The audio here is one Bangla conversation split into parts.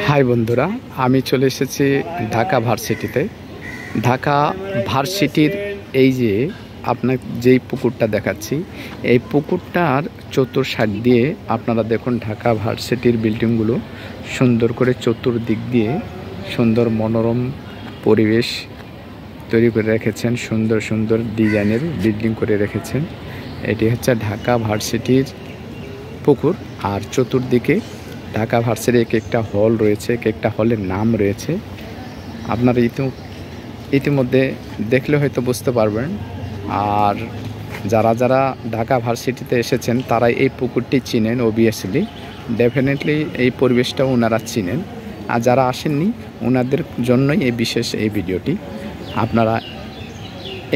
হাই বন্ধুরা, আমি চলে এসেছি ঢাকা ভার্সিটিতে। ঢাকা ভার্সিটির এই যে আপনার যেই পুকুরটা দেখাচ্ছি, এই পুকুরটার চতুর্দিক দিয়ে আপনারা দেখুন ঢাকা ভার্সিটির বিল্ডিংগুলো সুন্দর করে চতুর্দিক দিয়ে সুন্দর মনোরম পরিবেশ তৈরি করে রেখেছেন। সুন্দর সুন্দর ডিজাইনের বিল্ডিং করে রেখেছেন। এটি হচ্ছে ঢাকা ভার্সিটির পুকুর। আর চতুর্দিকে ঢাকা ভার্সিটির একটা হল রয়েছে, একটা হলের নাম রয়েছে। আপনারা ইতিমধ্যে দেখলে হয়তো বুঝতে পারবেন। আর যারা যারা ঢাকা ভার্সিটিতে এসেছেন তারা এই পুকুরটি চিনেন, অবভিয়াসলি ডেফিনেটলি এই পরিবেশটাও ওনারা চিনেন। আর যারা আসেননি ওনাদের জন্যই এই বিশেষ এই ভিডিওটি। আপনারা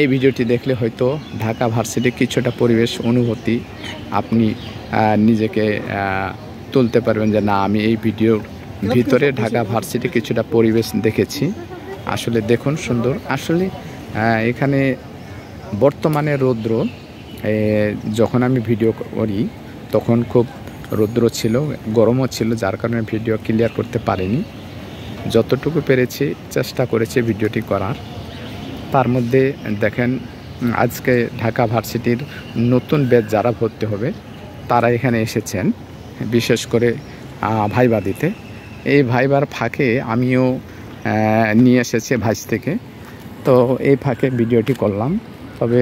এই ভিডিওটি দেখলে হয়তো ঢাকা ভার্সিটির কিছুটা পরিবেশ অনুভূতি আপনি নিজেকে তুলতে পারবেন যে না, আমি এই ভিডিওর ভিতরে ঢাকা ভার্সিটি কিছুটা পরিবেশ দেখেছি। আসলে দেখুন সুন্দর। আসলে এখানে বর্তমানে রৌদ্র, যখন আমি ভিডিও করি তখন খুব রৌদ্র ছিল, গরমও ছিল, যার কারণে ভিডিও ক্লিয়ার করতে পারিনি। যতটুকু পেরেছি চেষ্টা করেছি ভিডিওটি করার। তার মধ্যে দেখেন আজকে ঢাকা ভার্সিটির নতুন ব্যাচ যারা ভর্তি হবে তারা এখানে এসেছেন, বিশেষ করে ভাইবা দিতে। এই ভাইবার ফাঁকে আমিও নিয়ে এসেছি ভাইস থেকে, তো এই ফাঁকে ভিডিওটি করলাম। তবে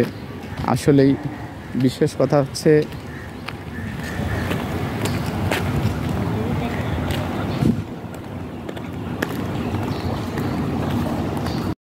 আসলেই বিশেষ কথা হচ্ছে